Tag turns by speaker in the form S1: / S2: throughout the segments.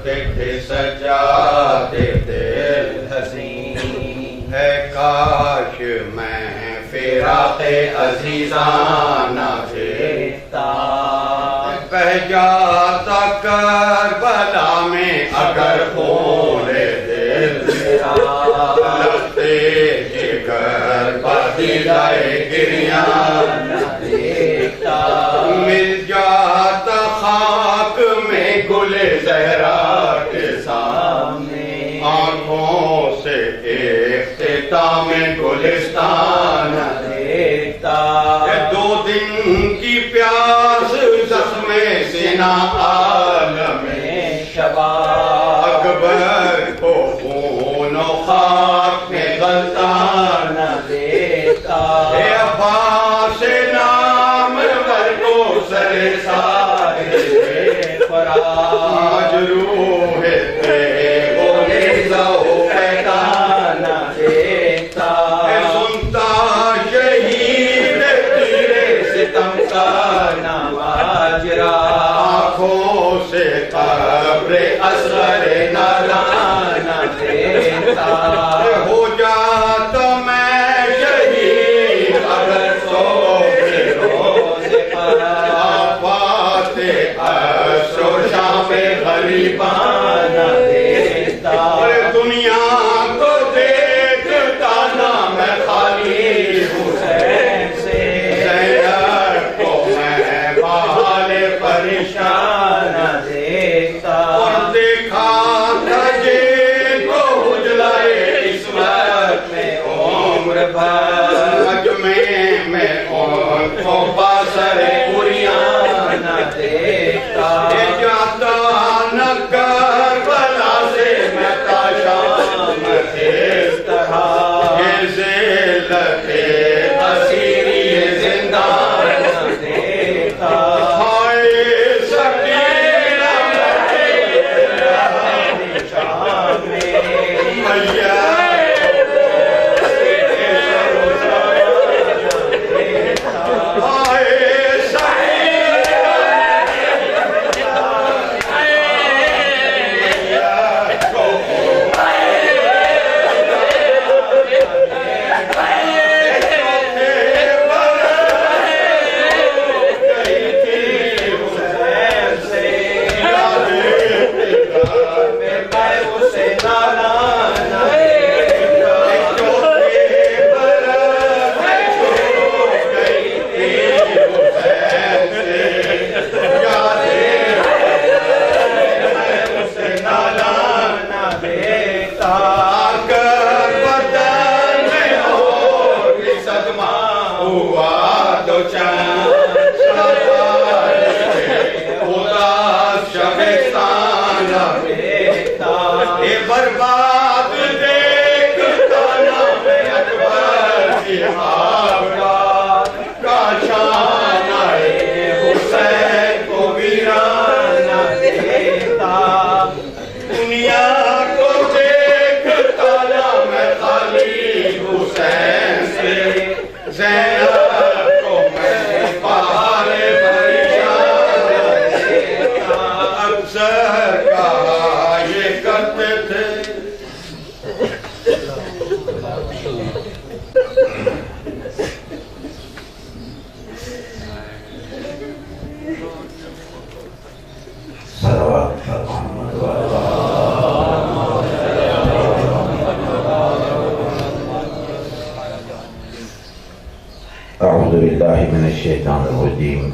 S1: تھے سجادے دل حسین، ہے کاش میں فراق عزیزاں نہ دیکھتا، بہہ جاتا کربلا میں اگر خون دل میرا، لگتے جگر بدلائے گریاں نہ دیکھتا، مل جاتا خاک میں گل زہرا کے سامنے، آنکھوں سے اختتام گلستان نہ دیکھتا، دو دن کی پیاس زخم سینہ عالم شباب، اکبر کو خون و خاک میں غلطہ نہ دیکھتا، اے عباس نامور کو سر سائے فراق، مجروح تھے وہ نیزہ و پیکان نہ دیکھتا، اے سنتا شہید تیرے ستم کا نواجرا، آنکھوں سے قبر اصغر نالان نہ دیکھتا، ہو جاتا میں شہید اگر صبح روز پر، آفات عصر و شام غریبان نہ دیکھتا، دنیا کو دیکھتا نہ میں خالی حسین سے، زینب کو میں بحال پریشان نہ دیکھتا، اور دیکھا تھا جن کو اجلائے عصمت میں عمر بھر، مجمع میں ان کو باثر عریاں نہ دیکھتا، جاتا نہ کربلا سے میں تا شام اس طرح، یہ ذلت اسیری زندان نہ دیکھتا، ہائے سکینہ شام میں میاں برباد دیکھتا نہ میں اکبر کی حاوڑات کا شان آئے حسین کو ویران نہ دیکھتا، دنیا کو دیکھتا نہ میں خالی حسین سے، زینب کو میں بہار پریشان نہ دیکھتا، اکثر کہا یہ کرتے تھے
S2: اعوذ باللہ من الشیطان الرجیم،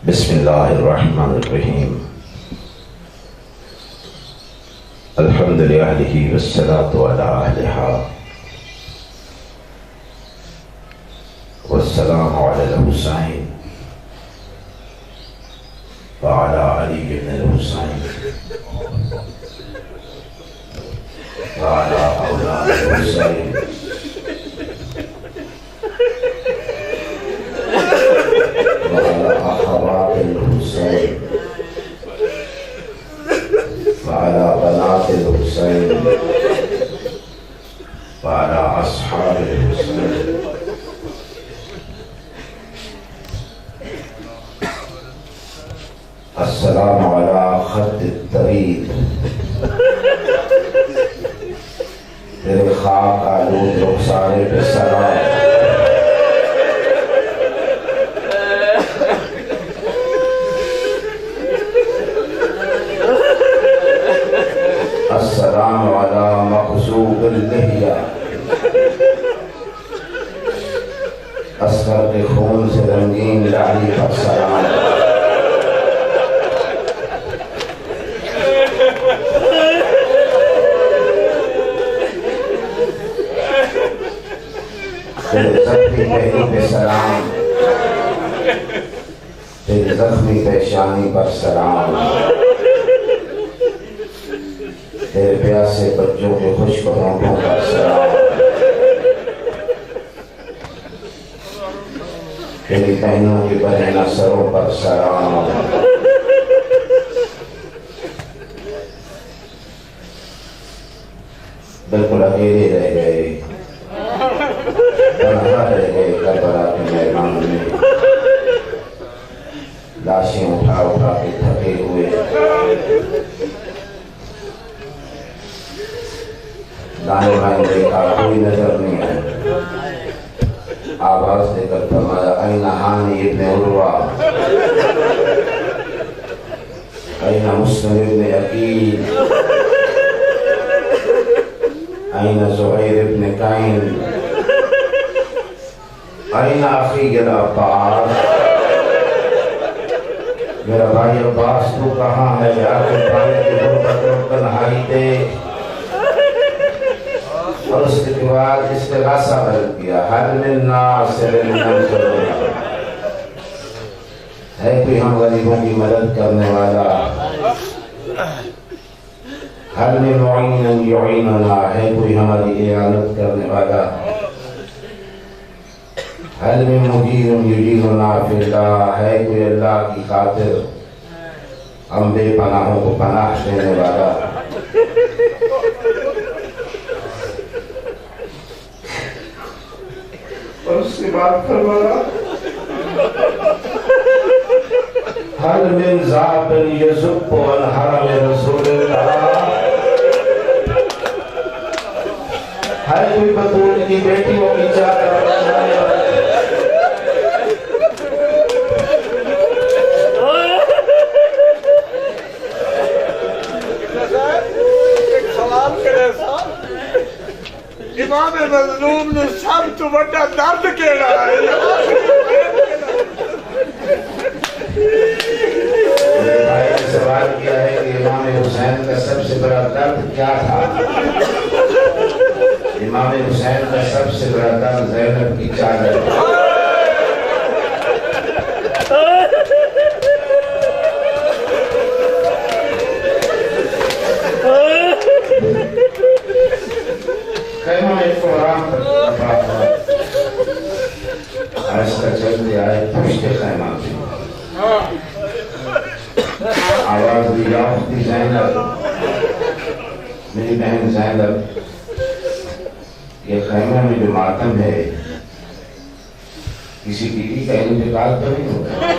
S2: بسم اللہ الرحمن الرحیم، الحمد للہ والصلاة علی اہلہا والسلام علی الحسین وعلی علی بن الحسین وعلی اولاد الحسین وعلى أخوات الحسين وعلى بنات الحسين وعلى أصحاب الحسين السلام علی خط الطویل تیرے خاک آلود رخسارے پہ سلام السلام علی مخزوق اللحیہ اصغر کے خون سے رنگین داڑھی پر سلام تیرے زخمی پہلو پہ سلام تیرے زخمی پیشانی پر سلام تیرے پیاسے بچوں کے خشک ہونٹوں پر سلام تیری بہنوں کی برہنہ سروں پر سلام بالکل اکیلے رہ گئے تنہا رہ گئے کربلا کے میدان میں لاشیں اٹھا اٹھا کے تھکے ہوئے دائیں بائیں دیکھا کوئی نظر نہیں ہے آواز دے کر فرمایا این حانی ابن عروہ این مسلم ابن عقیل این زہیر ابن قین این اخی العباس میرا بھائی عباس تو کہاں ہے آخر بھائی کی غربت اور تنہائی دیکھ اور اس کے بعد استغاثہ بلد کیا حل من ناصر المنصرون ہے کوئی ہم غریبوں کی مدد کرنے والا حل من معین یعیننا ہے کوئی ہماری اعانت کرنے والا حل من مجیر یجیرنا فی اللہ ہے کوئی اللہ کی خاطر ہم بے پناہوں کو پناہ دینے والا اور اس کے بعد فرمایا حل من ذاب یزب عن حرم رسول اللہ ہے کوئی بطول کی بیٹیوں کی چادر
S1: امام مظلوم نے سب تو بڑا درد کیڑا ہے
S2: میرے بھائی نے سوال کیا ہے کہ امام حسین کا سب سے بڑا درد کیا تھا امام حسین کا سب سے بڑا درد زینب کی چادر خیمہ ایک قرآن پر بات ہوا آہستہ چلتے آئے پشت خیمہ سے آواز دی یا اختی زینب میری بہن زینب یہ خیمہ میں جو ماتم ہے کسی بیوی کا انتقال تو نہیں ہوتا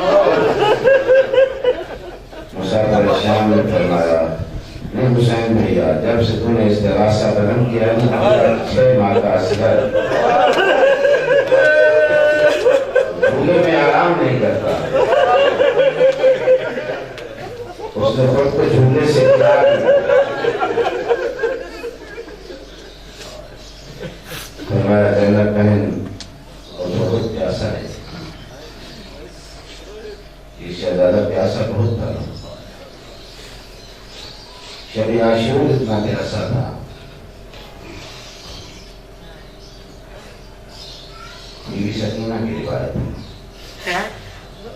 S2: مسافر شام نے فرمایا نہیں حسین بھیا جب سے تو نے استغاثہ بلند کیا چھ ماہ کا اصغر جھولے میں آرام نہیں کرتا اس نے خود کو جھولے سے کیا فرمایا زینب بہن اور بہت پیاسا ہے یہ شہزادہ پیاسا بہت تھا شب عاشور اتنا پیاسا تھا بیوی سکینہ کی روایت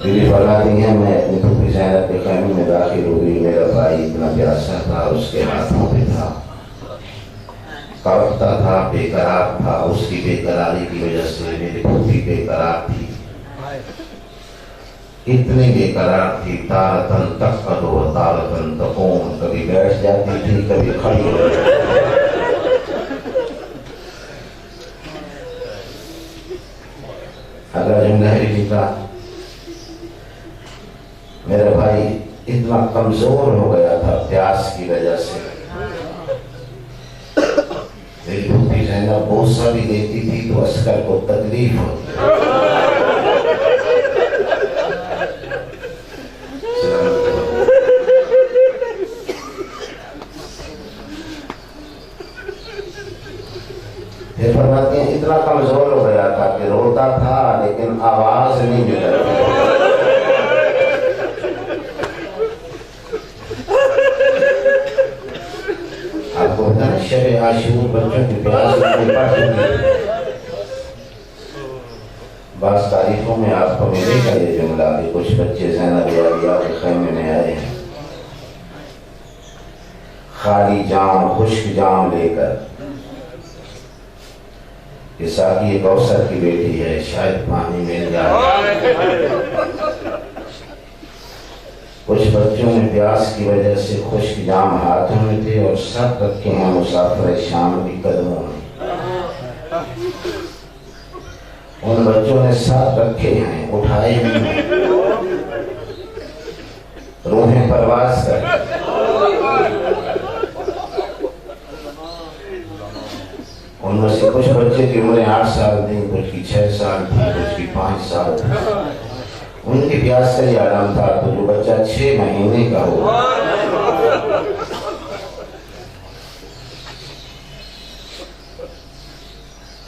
S2: میری فرماتی ہے میں اپنی پھوپھی زینب کے خیمے میں داخل ہوئی میرا بھائی اتنا پیاسا تھا اس کے ہاتھوں پہ تھا کڑپتا تھا بے قرار تھا اس کی بے قراری کی وجہ سے میری پھوپھی بے قرار تھی اتنی بے قرار تھی تارتن تقعد و تارتن تقوم کبھی بیٹھ جاتی تھی کبھی کھڑی ہو جاتی تھی اگر جملہ نکلا میرا بھائی اتنا کمزور ہو گیا تھا پیاس کی وجہ سے. بیٹی زینب بوسہ بھی دیتی تھی تو عسکر کو تکلیف ہوتی. پھر فرماتے ہیں اتنا کمزور ہو گیا تھا کہ روتا تھا لیکن آواز نہیں نکلتی. آپ کو پتہ ہے شب عاشور بچوں کی پیاس میں پڑھ چکی. بعض تاریخوں میں آپ کو ملے گا یہ جملہ کہ کچھ بچے زینب عالیہ کے خیمے میں آئے ہیں خالی جام خشک جام لے کر کہ ساقی کوثر کی بیٹی ہے شاید پانی مل جائے. کچھ بچوں میں پیاس کی وجہ سے خشک جام ہاتھوں میں تھے اور سب رکھے ہیں مسافر شام کی قدموں میں. ان بچوں نے ساتھ رکھے ہیں اٹھائے ہیں روحیں پرواز کر. ان میں سے کچھ بچے کی عمریں 8 سال تھی, کچھ کی 6 سال تھی, کچھ کی 5 سال تھی. ان کی پیاس کا یہ عالم تھا. تو جو بچہ 6 مہینے کا ہو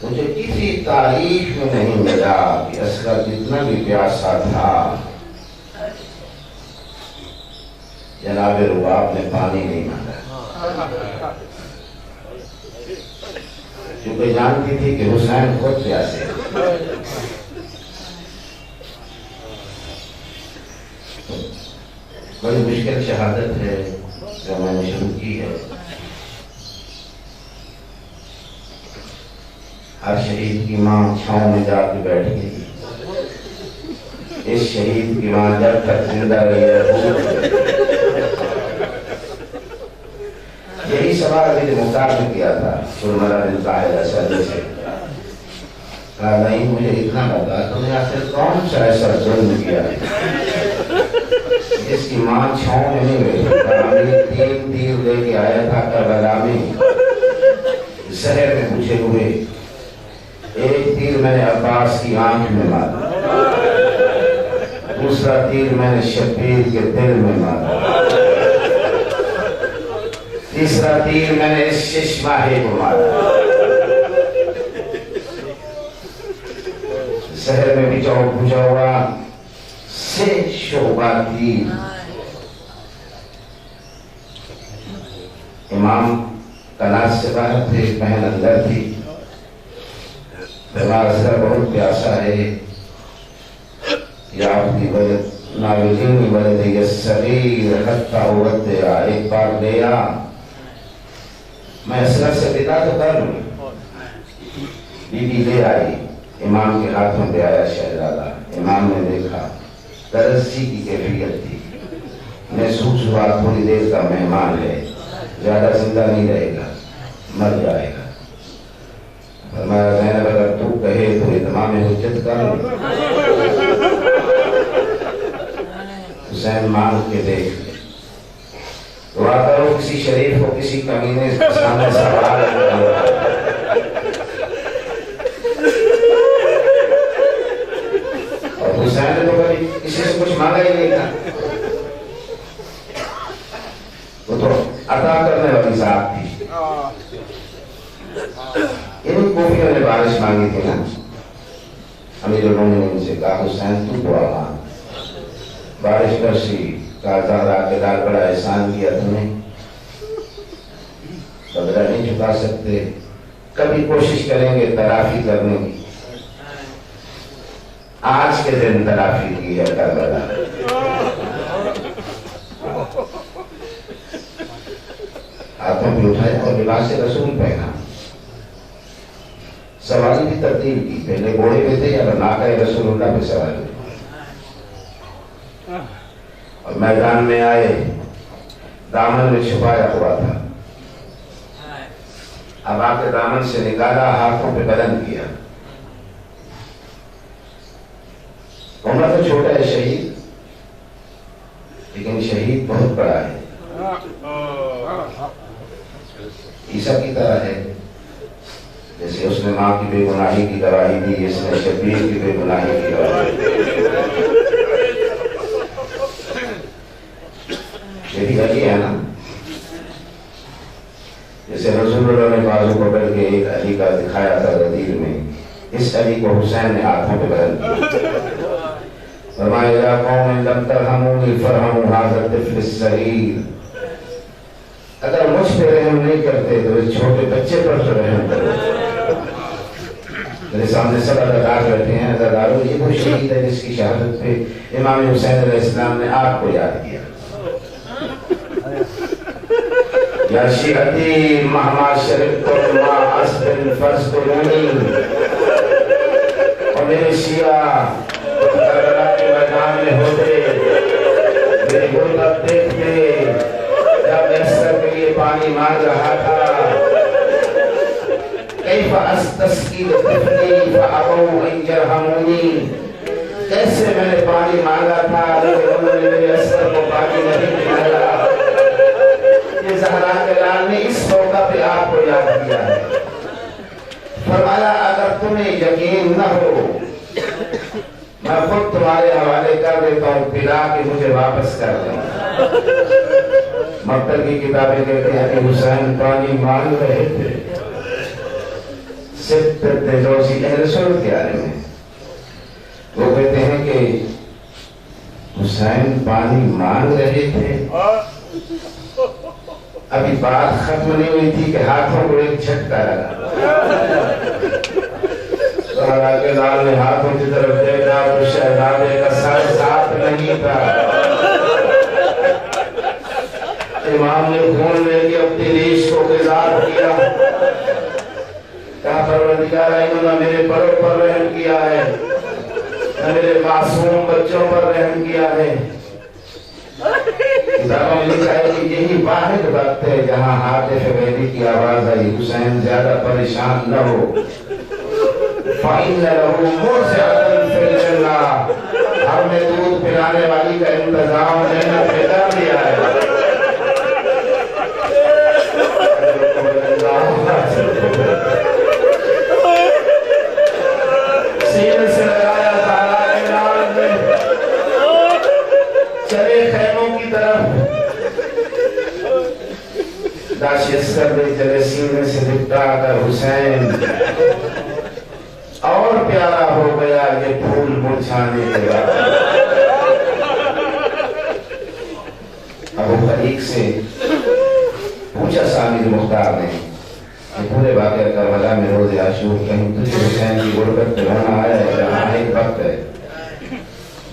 S2: مجھے کسی تاریخ میں نہیں ملا کہ اصغر جتنا بھی پیاسا تھا جناب رباب نے پانی نہیں مانگا, کیونکہ جانتی تھی کہ حسین خود پیاسے. بڑی مشکل شہادت ہے جو میں نے شروع کی ہے. ہر شہید کی ماں چھاؤں میں جا کے بیٹھ گئی. اس شہید کی ماں جب تک زندہ رہی ہے یہی سوال میرے مختار نے کیا تھا سرمرہ بن طاہر اسد سے. کہا نہیں مجھے اتنا بتا تم نے آخر کون سا ایسا ظلم کیا ہے اس کی ماں چھاؤں میں نہیں بیٹھی. 3 تیر لے کے آیا تھا کربلا میں زہر میں پوچھے ہوئے. ایک تیر میں نے عباس کی آنکھ میں مارا, دوسرا تیر میں نے شبیر کے دل میں مارا, تیسرا تیر میں نے اس ششماہی کو مارا. زہر میں بچھا ہوا 6 شعبہ تیر. امام کناز سے باہر تھے, بہن اندر تھی. ہمارا سر بہت پیاسا ہے یا آپ کی ولد ناوزینی ولد یسغیر حتی اودع. ایک بار لیا میں اصغر سے پتا تو کر لوں. بی بی لے آئی, امام کے ہاتھوں پہ آیا شہزادہ. امام نے دیکھا درزی کی کیفیت تھی. محسوس ہوا تھوڑی دیر کا مہمان ہے, زیادہ زندہ نہیں رہے گا, مر جائے گا. فرمایا زینب اگر تو کہے تو اتمام حجت کر لوں. حسین مانگ کے دیکھ دعا کرو کسی شریف کو کسی کمینے سامنے سوال اور حسین نے تو کبھی کسی سے کچھ مانگا ہی نہیں تھا. وہ تو عطا کرنے والی ذات تھی. ان کوفیوں نے بارش مانگی تھی نا, امیر المومنین سے کہا حسین تو دعا مانگ. بارش برسی. کہا زہرا کے لال بڑا احسان کیا تمہیں, بدلہ نہیں چکا سکتے, کبھی کوشش کریں گے تلافی کرنے کی. آج کے دن تلافی کی ہے کربلا. ہاتھوں پہ اٹھایا اور لباس رسول پہنا. سواری بھی تبدیل کی, پہلے گھوڑے پہ تھے یا ناقہ رسول اللہ پہ سواری ہوئی. اور میدان میں آئے, دامن میں چھپایا ہوا تھا, اب آ کے دامن سے نکالا, ہاتھوں پہ بلند کیا. عمر تو چھوٹا ہے شہید, لیکن شہید بہت بڑا ہے، عیسیٰ کی طرح ہے، جیسے اس نے ماں کی بے گناہی کی گواہی دی، اس نے شبیر کی بے گناہی کی گواہی دی۔ یہ بھی علی ہے نا، جیسے رسول اللہ نے بازو پکڑ کے ایک علی کا دکھایا تھا غدیر میں، اس علی کو حسین نے ہاتھوں پہ بدل دیا۔ فرمایا یا قوم لم ترحمونی فرحموا ھذا الطفل الصغیر، اگر مجھ پہ رحم نہیں کرتے تو اس چھوٹے بچے پر تو رحم کرو۔ میرے سامنے سب اداکار بیٹھے ہیں، اداکاروں یہ وہ شہید ہے جس کی شہادت پہ امام حسین علیہ السلام نے آپ کو یاد کیا۔ یا شیعتی مہما شربتم ما اسد فاذکرونی، اور میرے شیعہ کربلا کے میدان میں ہوتے، میری غربت دیکھتے، جب میں سر کے لیے پانی مانگ رہا تھا، کیف استسقی لطفلی فابوا ان یرحمونی، کیسے میں نے پانی مانگا تھا لیکن انہوں نے میرے اثر کو پانی نہیں پلایا۔ یہ زہرا کے لال نے اس موقع پہ آپ کو یاد کیا ہے۔ فرمایا اگر تمہیں یقین نہ ہو میں خود تمہارے حوالے کر دیتا ہوں، پلا کے مجھے واپس کر دیں۔ مکتب کی کتابیں کہتے ہیں کہ حسین پانی مانگ رہے تھے، ستت جوزی اہل سنت کے بارے میں وہ کہتے ہیں کہ حسین پانی مانگ رہے تھے، ابھی بات ختم نہیں ہوئی تھی کہ ہاتھوں کو ایک جھٹکا لگا۔ سہرا کے لال نے ہاتھوں کی طرف دیکھا تو شہزادے کا سر ساتھ نہیں تھا۔ امام نے خون لے کے اپنی ریش کو گزار کیا، کہا پروردگار انہوں نے میرے بڑوں پر رحم کیا ہے، نہ میرے معصوم بچوں پر رحم کیا ہے۔ کتابوں میں لکھا ہے کہ یہی واحد وقت ہے جہاں ہاتف غیبی کی آواز آئی حسین زیادہ پریشان نہ ہو، فَإِنَّ لَهُ مُرْضِعَةً فِي الْجَنَّةِ، ہم نے دودھ پلانے والی کا انتظام جنت میں کر دیا ہے۔ سینے سے لگایا سہرا کے لال میں، چلے خیموں کی طرف، داشت کر دے چلے سینے سے لپٹا کر حسین اور پیارا ہو گیا یہ پھول مرجھانے کے بعد۔ ابو خلیق سے پوچھا سامع مختار نے کہ پورے واقعہ کربلا میں روز عاشور کہیں تجھے حسین کی غربت پہ رونا آیا ہے؟ کہاں ایک وقت ہے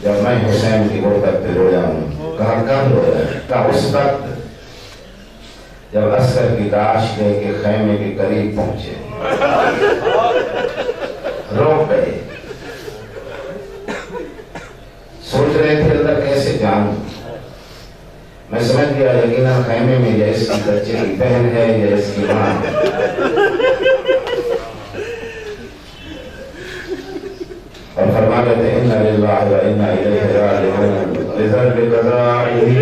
S2: جب میں حسین کی غربت پہ رویا ہوں۔ کہا کب رویا؟ کہا اس وقت جب عسکر کی لاش لے کے خیمے کے قریب پہنچے، رو گئے، سوچ رہے تھے اللہ کیسے جاؤں۔ میں سمجھ گیا یقیناً خیمے میں یا اس کی بچے کی بہن ہے یا اس کی ماں ہے۔ اور فرما کہتے ہیں اِنَّا لِلَّهِ وَإِنَّا إِلَيْهِ رَاجِعُونَ بِذَنبِ قَضَائِهِ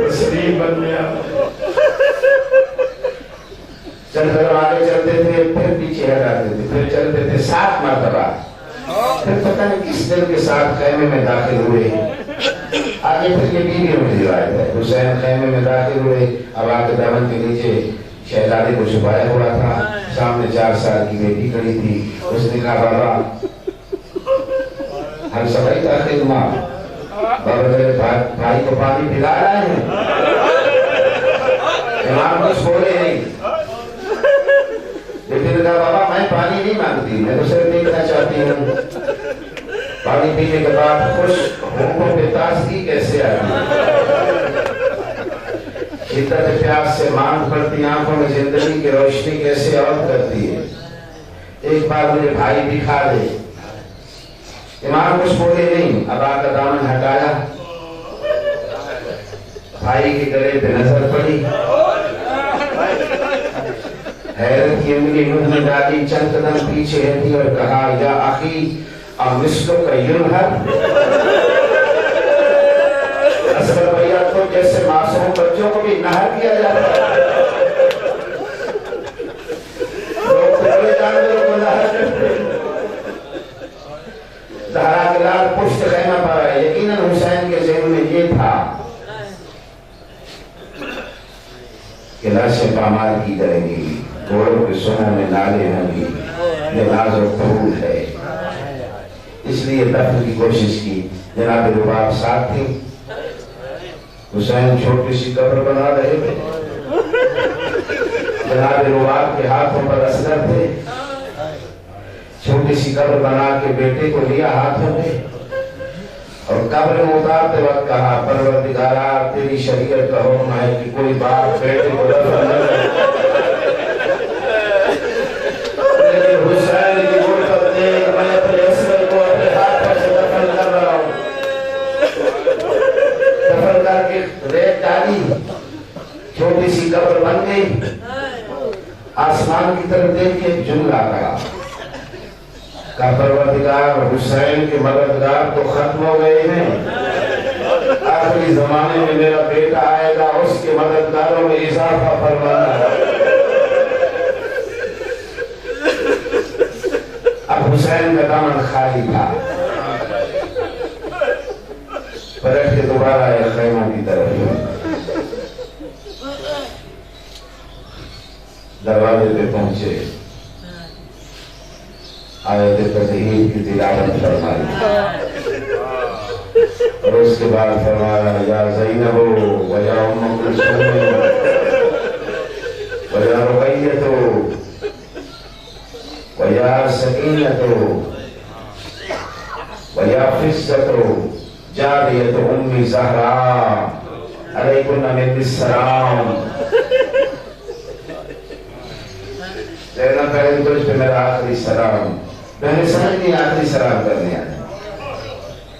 S2: تَسْلِيمًا لِّأَمْرِهِ۔ چل کر آگے چلتے تھے، پھر پیچھے ہٹاتے تھے، پھر چلتے تھے 7 مرتبہ، پھر پتہ نہیں کس دل کے ساتھ خیمے میں داخل ہوئے۔ آگے پھر یہ بیویوں میں روایت ہے، حسین خیمے میں داخل ہوئے، اب آ کے دامن کے نیچے شہزادے کو چھپایا ہوا تھا، سامنے 4 سال کی بیٹی کھڑی تھی۔ اس نے کہا بابا ہم سبھی تاخیر ماں، بابا میرے بھائی کو پانی پلا رہے ہیں۔ امام کچھ بولے نہیں، لیکن کہا بابا میں پانی نہیں مانگتی، میں تو صرف دیکھنا چاہتی ہوں پانی پینے کے بعد خوش ہونٹوں پہ تازگی کیسے آتی، شدت پیاس سے مانگ پڑتی آنکھوں میں زندگی کی روشنی کیسے عود کرتی ہے، ایک بار مجھے بھائی بھی کھا دے۔ امام کچھ بولے نہیں، اب آ کر دامن ہٹایا، بھائی کے گلے پہ نظر پڑی، حیرت کی انگلی منہ میں ڈالی، چند قدم پیچھے ہٹی اور کہا یا اخی امثلک ینہر، اصغر بھیا تو کیا جاتا ہے. لوگ بڑے جانوروں کو ظاہر کرتے ہیں. زہرا کے لال پشت خیمہ پر ہے. یقیناً حسین کے ذہن میں یہ تھا کہ لاشیں پامال کی جائیں گی, گھوڑوں کے سنوں میں نالے ہوں گی, یہ نازک پھول ہے. اس لیے دفن کی کوشش کی. جناب رباب ساتھ تھی. حسین چھوٹی سی قبر بنا رہے تھے. جناب رباب کے ہاتھوں پر اصغر تھے. چھوٹی سی قبر بنا کے بیٹے کو لیا ہاتھوں میں اور قبر میں اتارتے وقت کہا, پروردگارا تیری شریعت کا حکم ہے کہ کوئی باپ بیٹے کو دفن نہ کرے. لیکن حسین کی غربت دیکھ میں اپنے اصغر کو اپنے ہاتھوں سے دفن کر رہا ہوں. دفن کر کے ریت ڈالی, چھوٹی سی قبر بن گئی. آسمان کی طرف دیکھ کے جملہ کہا کہ پروردگار حسین کے مددگار تو ختم ہو گئے ہیں, آخری زمانے میں میرا بیٹا آئے گا, اس کے مددگاروں میں اضافہ فرمانا ہے. اب حسین کا دامن خالی تھا. پلٹ کے دوبارہ ایک خیموں کی طرف دروازے پہ پہنچے. آیت تطہیر کی تلاوت فرمائی اور اس کے بعد فرمایا, یا زینب و یا ام کلثوم و یا رقیہ و یا سکینہ و یا فضۃ جاریۃ ام زہرا علیکن من السلام. زینب پہلے تجھ پہ میرا آخری سلام. میں نے سمجھ نہیں آخری سلام کرنے آیا.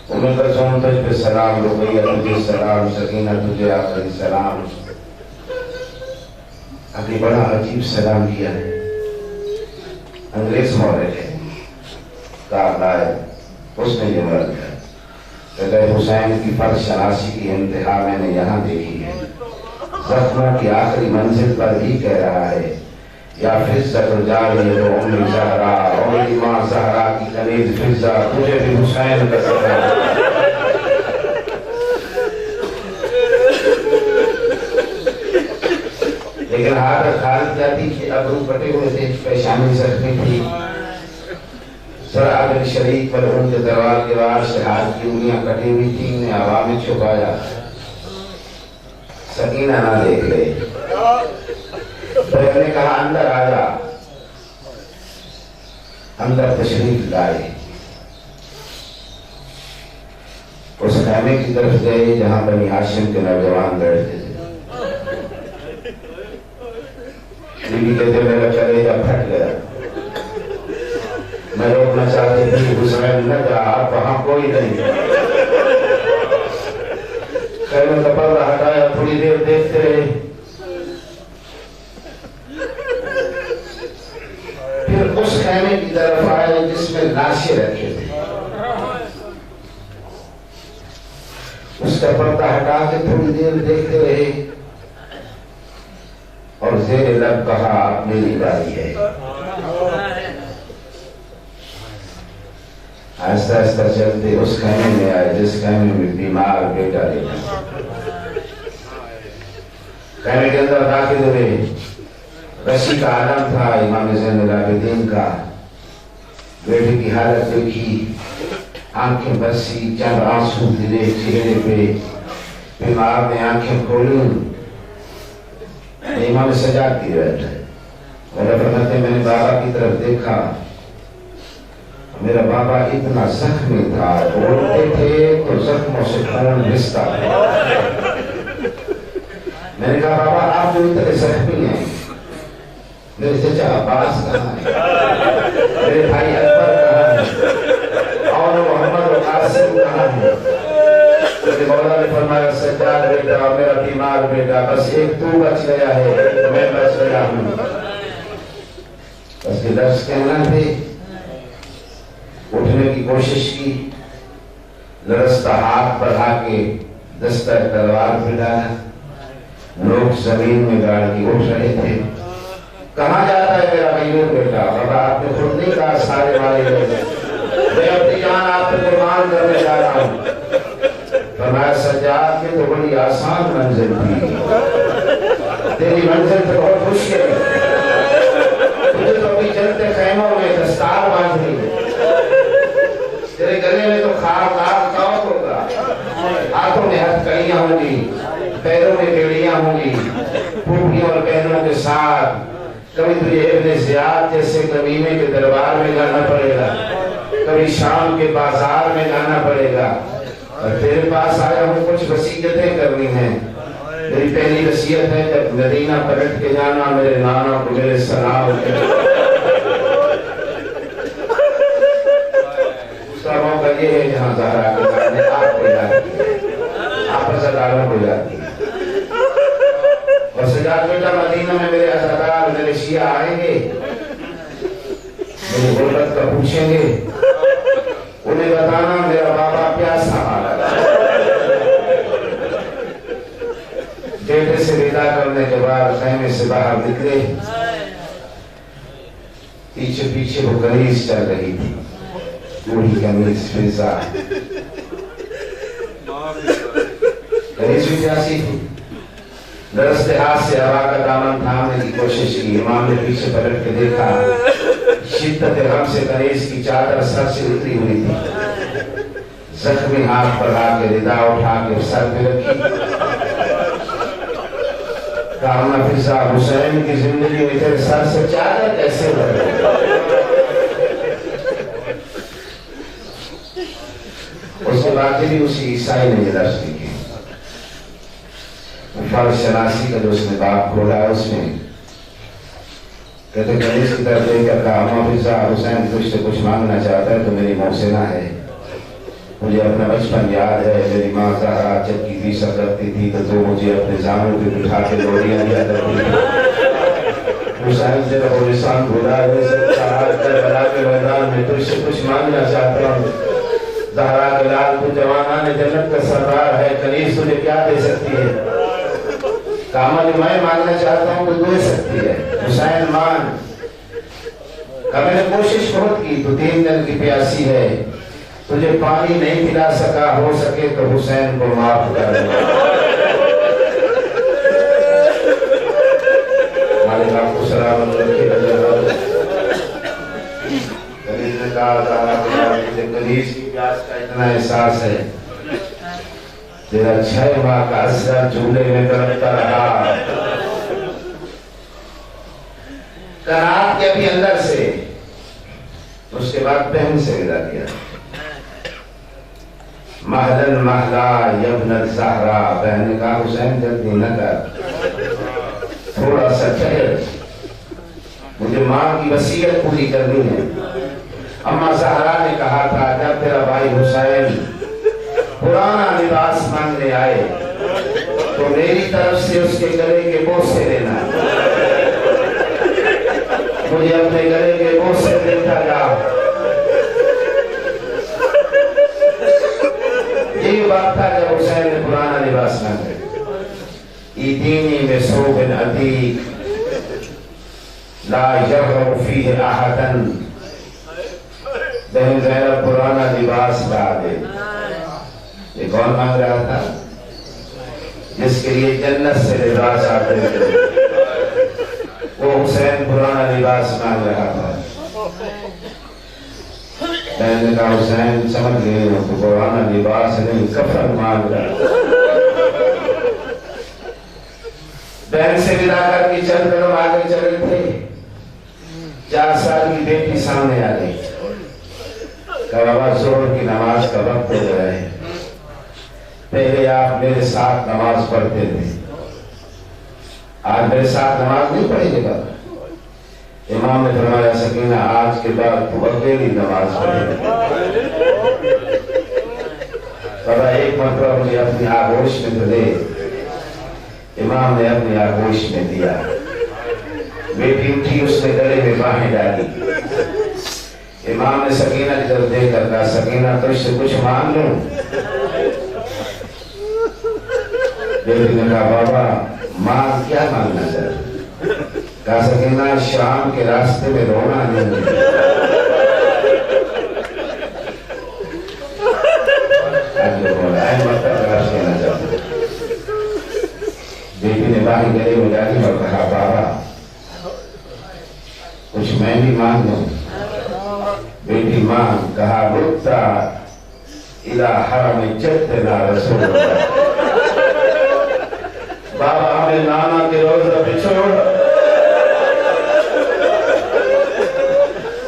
S2: ام کلثوم تجھ پہ سلام, رقیہ تجھے سلام, سکینہ تجھے آخری سلام. ابھی بڑا عجیب سلام کیا ہے. انگریز مورد ہے کارلائل, اس نے یہ مرد ہے کہ حسین کی فرض شناسی کی انتہا میں نے یہاں دیکھی ہے. زخموں کی آخری منزل پر ہی کہہ رہا ہے, یا فضۃ جاریۃ ام زہرا, اور اماں زہرا کی کنیز فضہ تجھے بھی حسین کا سلام. لیکن حالت کیا تھی کہ ابرو کٹے ہوئے تھے, پیشانی زخمی تھی, سر عابد شریف پر ان کے دربار کے بعد سے ہاتھ کی انگلیاں کٹی ہوئی تھی, انہیں ہوا میں چھپایا. سکینہ نہ دیکھ لے. تو نے کہا اندر آیا. اندر تشریف لائے. اس خیمے کی طرف گئے جہاں بنی ہاشم کے نوجوان بیٹھتے تھے. بیوی کہتے میرا کلیجہ پھٹ گیا, میں روکنا چاہتی تھی, حسین نہ جا, وہاں کوئی نہیں. خیمے کا پردہ ہٹایا, تھوڑی دیر دیکھتے رہے. پھر اس خیمے کی طرف آئے جس میں لاشیں رکھے تھے. اس کا پردہ ہٹا کے تھوڑی دیر دیکھتے رہے اور زیر لب کہا, اب میری باری ہے. آہستہ آہستہ چلتے اس خیمے میں آئے جس خیمے میں بیمار بیٹا رہا. خیمے کے اندر داخل ہوئے. رشی کا عالم تھا امام زین العابدین کا. بیٹے کی حالت دیکھی, آنکھیں بسی, چند آنسو گرے چہرے پہ. بیمار نے آنکھیں کھولی. امام سجاد کی بیٹھا ہے. میں نے بابا کی طرف دیکھا, میرا بابا اتنا زخمی تھا, بولتے تھے تو زخموں سے خون رستا تھا. میں نے کہا بابا آپ جو اتنے زخمی ہیں, میرے چچا عباس کہاں ہے, میرے بھائی اکبر کہاں ہے, اور محمد و قاسم کہاں ہے. مولا نے فرمایا سجاد بیٹا میرا بیمار بیٹا, بس ایک تو بچ گیا ہے, میں بچ گیا ہوں. بس کے لفظ کہنا تھے. اٹھنے کی کوشش کی, لرزتا ہاتھ بڑھا کے دستہ تلوار پہ ڈالا. لوگ زمین میں گاڑ کے اٹھ رہے تھے. کہاں جاتا ہے میرا غیور بیٹا؟ بابا آپ نے خود نہیں کہا سارے والے لوگ میں اپنی جان آپ پہ قربان کرنے جا رہا ہوں. فرمایا سجاد یہ تو بڑی آسان منزل تھی، تیری منزل تو بہت مشکل ہے. تجھے تو ابھی چلتے خیموں میں دستار باندھنی ہے، تیرے گلے میں تو خاک چوک ہوگا، ہاتھوں میں ہتھکڑیاں ہوں گی، پیروں میں بیڑیاں ہوں گی، پھوپھیوں اور بہنوں کے ساتھ. کبھی تجھے ابن زیاد جیسے کمینے کے دربار میں جانا پڑے گا، کبھی شام کے بازار میں جانا پڑے گا. اور تیرے پاس آیا ہوں کچھ وصیتیں کرنی ہیں. میری پہلی وصیت ہے جب مدینہ پلٹ کے جانا میرے نانا کو میرے سلام موقع یہ ہے جہاں زہرا کے جانے آپ کو جاتی ہے، آپس اداروں کو جاتی ہے. اور سجاد بیٹا مدینہ میں میرے عزادار میرے شیعہ آئیں گے، میری غربت کا پوچھیں گے، انہیں بتانا میرا بابا پیاسا مارا. بیٹے سے ودا کرنے کے بعد خیمے سے باہر نکلے. پیچھے پیچھے وہ کنیز چل رہی تھی، بوڑھی کنیز فضا. کنیز بھی پیاسی تھی. درست ہاتھ سے ہوا کا دامن تھامنے کی کوشش کی. امام نے پیچھے پلٹ کے دیکھا، شدت غم سے کنیز کی چادر سر سے اتری ہوئی تھی. زخمی ہاتھ بڑھا کے ردا اٹھا کے سر پہ رکھی. کامنا فضا حسین کی زندگی میں تیرے سر سے چادر کیسے بڑھ گئی؟ اس کے بعد بھی اسی عیسائی نے درس لکھی. فرض شناسی کا جو اس نے باب کھولا ہے اس میں کہتے کنیز کی طرف دیکھ کر کہا اما فضا حسین تجھ سے کچھ مانگنا چاہتا ہے تو میری محسنہ ہے. مجھے اپنا بچپن یاد ہے، میری ماں زہرا جب کی بھی سب رکھتی تھی تو مجھے اپنے زانوں پہ بٹھا کے لوڑیاں دیا کرتی تھی. حسین سے رب الرحمن بھولا ہے کربلا کے میدان میں تجھ سے کچھ مانگنا چاہتا ہوں. زہرا کے لال تو جوانان جنت کا سردار ہے، کنیز تجھے کیا دے سکتی ہے؟ کاما جو میں مانگنا چاہتا ہوں تو دے سکتی ہے. حسین مان. میں نے کوشش بہت کی، تو 3 دن کی پیاسی ہے، تجھے پانی نہیں پلا سکا، ہو سکے تو حسین کو معاف کر دے. مالک آپ کو سلامت رکھے. کنیز نے کہا مجھے کنیز کی پیاس کا اتنا احساس ہے، تیرا 6 ماہ کا اثر جھولے میں کرتا رہا. کنات کے بھی اندر سے. اس کے بعد بہن سے ودا کیا. مہدن مہلا یبن الزہرا. بہن نے کہا حسین جلدی نہ کر، تھوڑا سا ٹھہر، مجھے ماں کی وصیت پوری کرنی ہے. اما زہرا نے کہا تھا جب تیرا بھائی حسین پرانا لباس مانگنے آئے تو میری طرف سے اس کے گلے کے بوسے لینا. مجھے اپنے گلے کے بوسے دیتا جا. یہی بات تھا جب حسین نے پرانا لباس مانگے. ایدینی میں ثوب عتیق لا یرغب فیہ احدا. بہن زینب پرانا لباس لا دے. یہ کون مانگ رہا تھا؟ جس کے لیے جنت سے لباس آتے تھے، وہ حسین پرانا لباس مانگ رہا تھا. بہن نے کہا حسین سمجھ گئے ہو تو پرانا لباس نہیں کفن مانگ رہا. بہن سے ودا کر کے چند قدم آگے چلے تھے. 4 سال کی بیٹی سامنے آ گئی. کہا بابا ظہر کی نماز کا وقت ہو گیا ہے، پہلے آپ میرے ساتھ نماز پڑھتے تھے، آج میرے ساتھ نماز نہیں پڑھیں گے بابا. امام نے فرمایا سکینہ آج کے بعد تو اکیلی نماز پڑھے. بابا ایک مرتبہ مجھے اپنی آغوش میں تو دے. امام نے اپنی آغوش میں دیا. بیٹی اٹھی، اس نے گلے میں باہیں ڈالی. امام نے سکینہ کی طرف دیکھ کر کہا سکینہ تجھ سے کچھ مانگ لوں؟ بیٹی نے کہا بابا ماں کیا مانگنا چاہتے؟ کہا سکینہ شام کے راستے میں رونا نہیں ہے۔ آج جو بولا ہے مطلب کراش کہنا چاہتے۔ بیٹی نے باہر گلے میں جاتی اور کہا بابا کچھ میں بھی مانگ دوں۔ بیٹی مانگ، کہا رکتا الہ حرم جدنا رسول اللہ۔ بابا ہمیں نانا کے روزہ پہ چھوڑ۔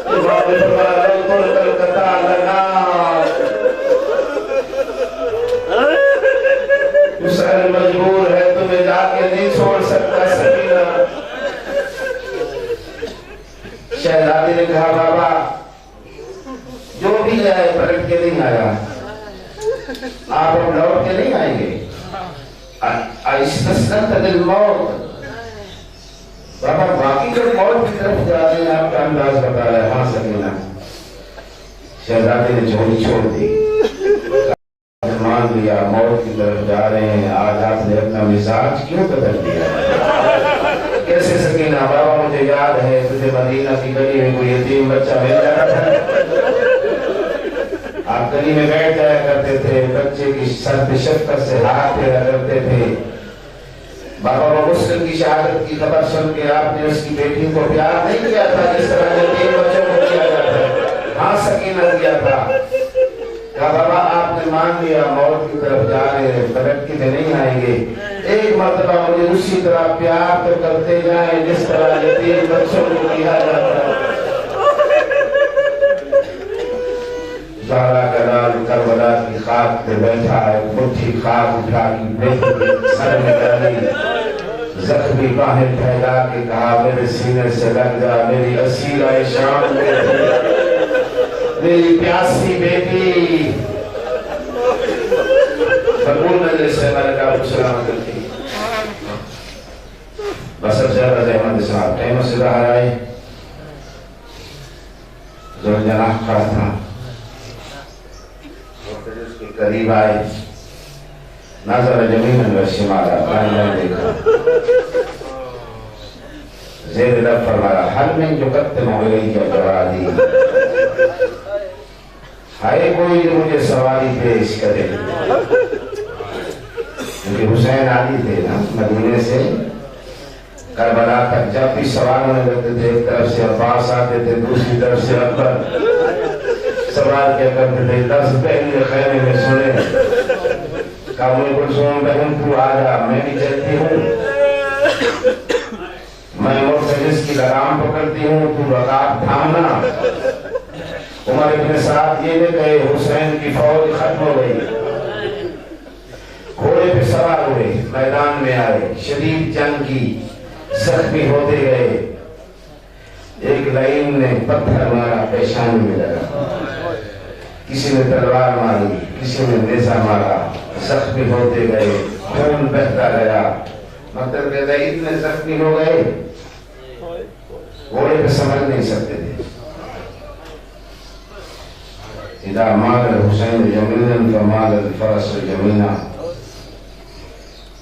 S2: امام فرمایا قل کلکتہ لنا۔ حسین مجبور ہے تمہیں جا کے نہیں چھوڑ سکتا سکینہ۔ شہزادی نے کہا بابا جو بھی آئے پلٹ کے نہیں آیا، آپ اب لوٹ کے نہیں آئیں گے۔ استسلمت للموت، بابا باقی جو موت کی طرف جا رہے ہیں آپ کا انداز بتا رہا ہے۔ ہاں سکینہ۔ شہزادی نے جھولی چھوڑ دی، مان لیا موت کی طرف جا رہے ہیں۔ آج آپ نے اپنا مزاج کیوں بدل دیا؟ کیسے سکینہ؟ بابا مجھے یاد ہے تجھے مدینہ کی گلی میں کوئی یتیم بچہ مل جاتا تھا، آپ گلی میں بیٹھ جایا کرتے تھے، بچے کی سر پہ شفقت سے ہاتھ پھیرا کرتے تھے۔ بابا وہ مسلم کی شہادت کی خبر سن کے آپ نے اس کی بیٹی کو پیار نہیں کیا تھا جس طرح یتیم بچوں کو کیا جاتا ہے؟ ہاں سکینہ کیا تھا۔ کہا بابا آپ نے مان لیا موت کی طرف جا رہے ہیں، پلٹ کے نہیں آئیں گے، ایک مرتبہ مجھے اسی طرح پیار تو کرتے جائیں جس طرح یتیم بچوں کو کیا جاتا ہے۔ زہرا کا لال کربلا کی خاک پہ بیٹھا ہے، مٹھی خاک اٹھا کی بیٹی کے سر میں ڈالی، زخمی باہیں پھیلا کے کہا میرے سینے سے لگ جا میری اسیرہ شام بیٹی، میری پیاسی بیٹی۔ قبول مجلس سے ملکہ ابو سلام کرتی بس اب زیادہ احمد صاحب ٹائموں سے باہر آئے، زور جناح خواہ تھا، اس کے قریب آئے، نظر جمیل و شمالا بائیں بائیں دیکھا، زیر لب فرمایا حل میں جو قدم علیہ جوادی، ہائے کوئی جو مجھے سواری پیش کرے۔ کیونکہ حسین عالی تھے نا مدینے سے کربلا تک، جب بھی سوار ہونے لگتے تھے ایک طرف سے عباس آتے تھے دوسری طرف سے اکبر، سوال کیا کرتے تھے لفظ پہلے خیمے میں سنے، کہا مجھے کلثوم بہن تو آجا میں بھی چلتی ہوں، میں مرتجس کی لگام پکڑتی ہوں تو رکاب تھامنا۔ عمر ابن سعد یہ نے کہے حسین کی فوج ختم ہو گئی، گھوڑے پہ سوار ہوئے، میدان میں آئے، شدید جنگ کی، زخمی ہوتے گئے، ایک لائن نے پتھر مارا پیشانی میں لگا، کسی نے تلوار ماری، کسی نے نیزہ مارا، زخمی ہوتے گئے، خون بہتا گیا، مطلب کہ اتنے زخمی ہو گئے گھوڑے پہ سمجھ نہیں سکتے تھے۔ اذا مال الحسین جمیلا فمال الفرس جمیلا،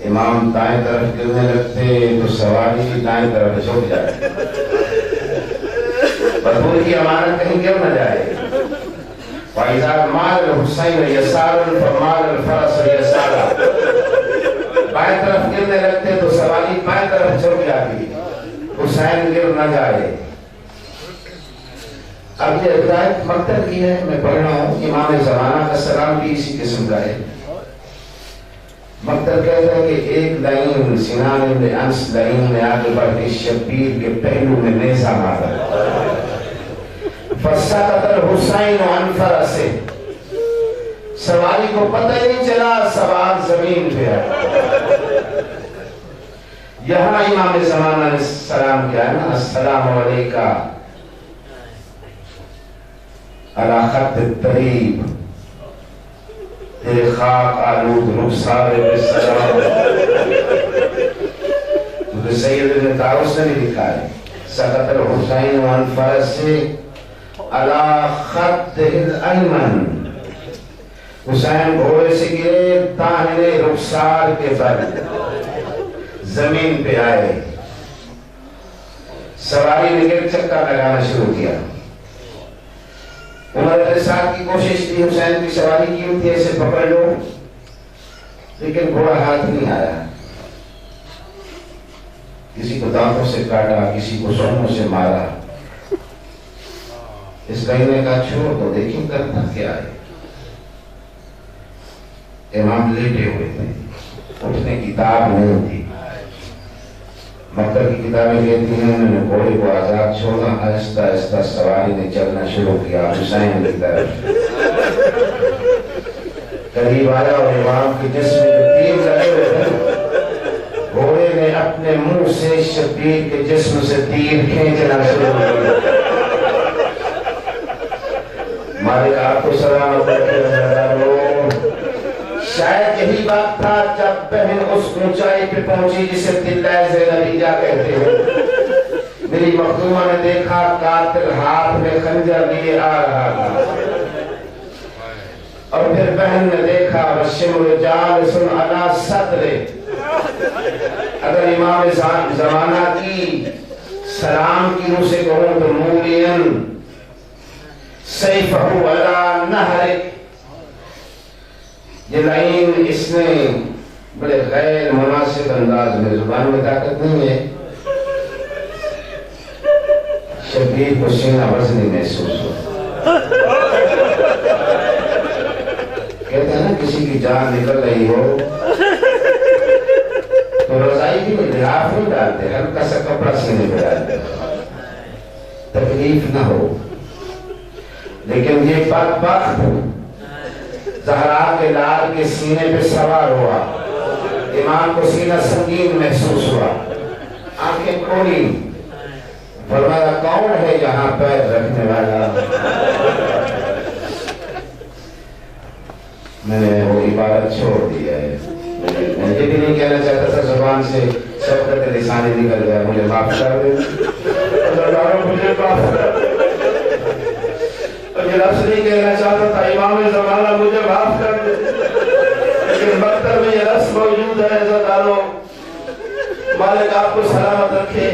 S2: امام دائیں طرف گرنے لگتے تو سواری دائیں طرف جھک جائے، بدبو کی امانت کہیں گر نہ جائے۔ وَإِذَا مَالَ الْحُسَيْنُ يَسَارًا فَمَالَ الْفَرَسُ يَسَارًا، بائیں طرف گرنے لگتے تو سواری بائیں طرف جھک جاتی، حسین گر نہ جائے۔ اب یہ روایت مقتل کی ہے، میں پڑھ رہا ہوں، امام زمانہ کا سلام بھی اسی قسم کا ہے۔ مقتل کہتا ہے کہ ایک لائن سنان ابن انس لائن میں آگے بڑھ کے شبیر کے پہلو میں نیزہ مارا، فَسَقَطَ الْحُسَيْنُ عَنْ فَرَسِهِ، سواری کو پتہ نہیں چلا سوار زمین پہ ہے۔ یہاں امام زمانہ نے سلام کیا ہے نا، السلام علیکہ علی خط الطریب، تیرے خاک آلود رخسار پہ سلام۔ کیونکہ سید ابن طاؤس نے بھی لکھا ہے سقط الحسین عن فرسه علی خط الایمن، حسین گھوڑے سے گرے داہنے رخسار کے بل، زمین پہ آئے، سواری نے ایک چکر لگانا شروع کیا۔ عمر نے ساتھ کی کوشش کی، حسین کی سواری کی ہوتی ہے، اسے پکڑ لو، لیکن گھوڑا ہاتھ نہیں آیا۔ کسی کو دانتوں سے کاٹا، کسی کو سونوں سے مارا۔ اس بھائی نے کہا چھوڑ دو، دیکھیں کرنا کیا ہے۔ امام لیٹے ہوئے تھے، اٹھنے کی کتاب نہیں تھی۔ مکتب کی کتابیں کہتی ہیں انہوں نے گھوڑے کو آزاد چھوڑا، آہستہ آہستہ سواری نے چلنا شروع کیا حسین کی طرف۔ قریب آیا اور امام کے جسم میں تیر لگے ہوئے تھے، گھوڑے نے اپنے منہ سے شبیر کے جسم سے تیر کھینچنا شروع کیا۔ مالک آپ کو سلامت رکھے۔ شاید یہی وقت تھا جب بہن اس اونچائی پہ پہنچی جسے دلہ زینبیہ کہتے ہیں۔ میری مخدومہ نے دیکھا قاتل ہاتھ میں خنجر لیے آ رہا تھا، اور پھر بہن نے دیکھا وَالشِّمْرُ جَالِسٌ عَلَى صَدْرِهِ۔ اگر امام زمانہ کی سلام کی روح سے کہوں تو مولین سیفہو علی نہرک، یہ لائن اس نے بڑے غیر مناسب انداز میں، زبان میں طاقت نہیں ہے، شبیر کو سینہ وزنی محسوس ہو۔ کہتے ہیں نا کسی کی جان نکل رہی ہو تو رضائی بھی لحاف نہیں ڈالتے، ہلکا سا کپڑا سینے پہ ڈالتے تکلیف نہ ہو۔ لیکن یہ بدبخت زہرا کے لال کے سینے پہ سوار ہوا، امام کو سینہ سنگین محسوس ہوا، آنکھیں کھولی، فرمایا کون ہے یہاں پیر رکھنے والا؟ میں نے وہ عبارت چھوڑ دیا ہے، میں یہ بھی نہیں کہنا چاہتا تھا، زبان سے شفقت لسانی نکل گیا، مجھے معاف کر دے، مجھے معاف کر دے۔ یہ لفظ نہیں کہنا چاہتا تھا امام زمانہ مجھے معاف کر دے، لیکن مکتب میں یہ لفظ موجود ہے۔ عزتدارو، مالک آپ کو سلامت رکھے۔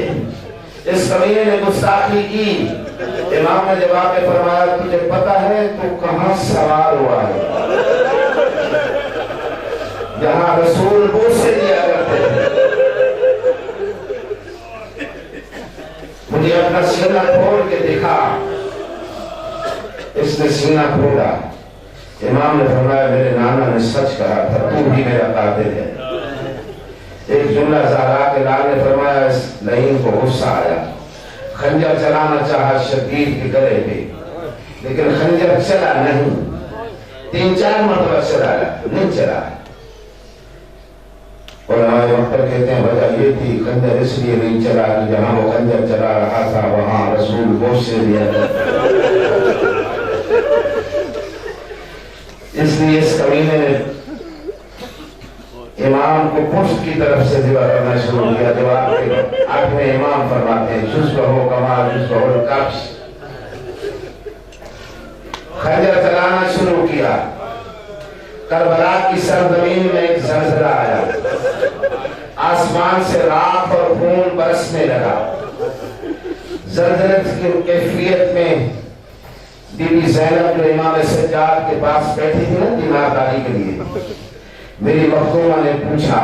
S2: اس کمینے نے گستاخی کی۔ امام نے جواب میں فرمایا تجھے پتا ہے تو کہاں سوار ہوا ہے؟ جہاں رسول بوسے دیا کرتے ہیں۔ مجھے اپنا سینہ کھول کے دکھا۔ اس نے سینہ کھولا۔ امام نے فرمایا میرے نانا نے سچ کہا تھا، تو بھی میرا قاتل ہے۔ ایک جملہ زہرا کے لال نے فرمایا، اس لعین کو غصہ آیا، خنجر چلانا چاہا شبیر کے گلے پہ، لیکن خنجر چلا نہیں، 3-4 مرتبہ چلایا، نہیں چلا۔ علماء مکتب کہتے ہیں وجہ یہ تھی خنجر اس لیے نہیں چلا کہ جہاں وہ خنجر چلا رہا تھا وہاں رسول گوشت سے دیا تھا۔ اس لیے اس کمینے نے امام کو پشت کی طرف سے ذبح کرنا شروع کیا۔ جو آپ کے 8ویں امام فرماتے ہیں جزبہ کمال جزبہ القبض، خنجر چلانا شروع کیا۔ کربلا کی سرزمین میں ایک زلزلہ آیا، آسمان سے راکھ اور خون برسنے لگا۔ زلزلے کی کیفیت میں بی بی زینب جو امام سجاد کے پاس بیٹھی تھی نا تیمارداری کے لیے، میری مخدومہ نے پوچھا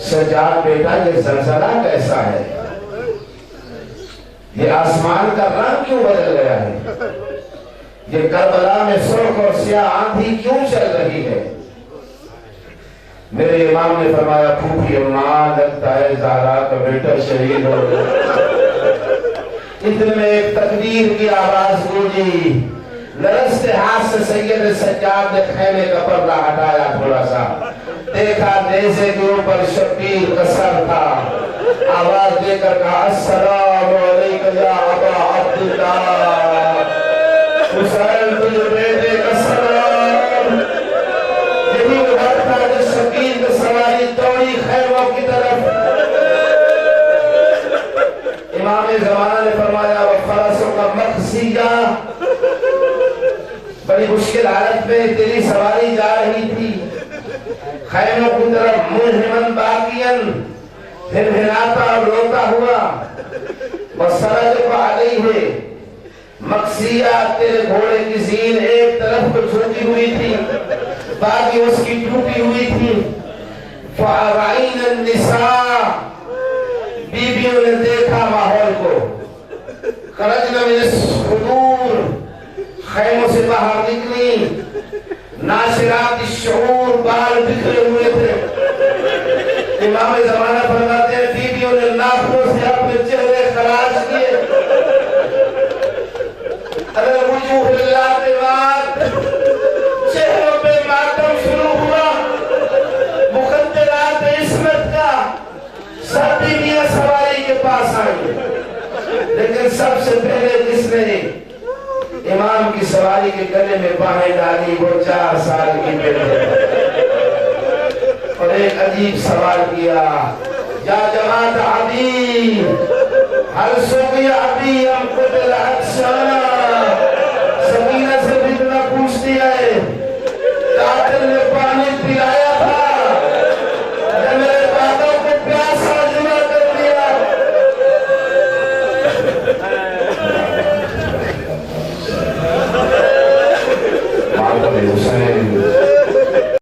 S2: سجاد بیٹا یہ زلزلہ کیسا ہے؟ یہ آسمان کا رنگ کیوں بدل گیا ہے؟ یہ کربلا میں سرخ اور سیاہ آندھی کیوں چل رہی ہے؟ میرے امام نے فرمایا پھوپھی اماں لگتا ہے زہرا کا بیٹا شہید ہو گیا۔ اتنے میں ایک تکبیر کی آواز گونجی، لرزتے ہاتھ سے سید سجاد نے خیمے کا پردہ ہٹایا تھوڑا سا، دیکھا نیزے کے اوپر شبیر کا سر تھا، آواز دے کر کہا السلام علیکم یا ابا عبداللہ، حسین تجھے بیٹے کا سلام۔ یہی وہ وقت تھا جس شبیر کی سواری دوڑی خیموں کی طرف۔ امام زمانہ نے فرمایا وَفَرَسُ کا مقصیہ، بڑی مشکل حالت میں تیری سواری جا رہی تھی، خیموں کی طرف ملہمن باقین ہنہناتا اور روتا ہوا وَسَرَجَبَ عَلَيْهِ مقصیہ تیرے گھوڑے کی زین ایک طرف کو جھوٹی ہوئی تھی باقی اس کی ٹوٹی ہوئی تھی فَعَرَعِينَ النِّسَاء بیبیوں نے دیکھا ماحول کو خرجن من الصدور خیموں سے باہر نکلی ناشرات الشعور بال بکھرے ہوئے تھے امام زمانہ فرماتے ہیں بیبیوں نے ناخنوں سے اپنے چہرے خراش کیے وجوہ اللہ کے بعد چہروں پہ ماتم شروع ہوا مقدرات عصمت کا سب بیویاں سواری کے پاس آئی لیکن سب سے پہلے کس نے امام کی سواری کے گلے میں باہیں ڈالی وہ 4 سال کی بیٹی اور ایک عجیب سوال کیا یا جماعت عبی حل سوگی عبی ام قتل اکشا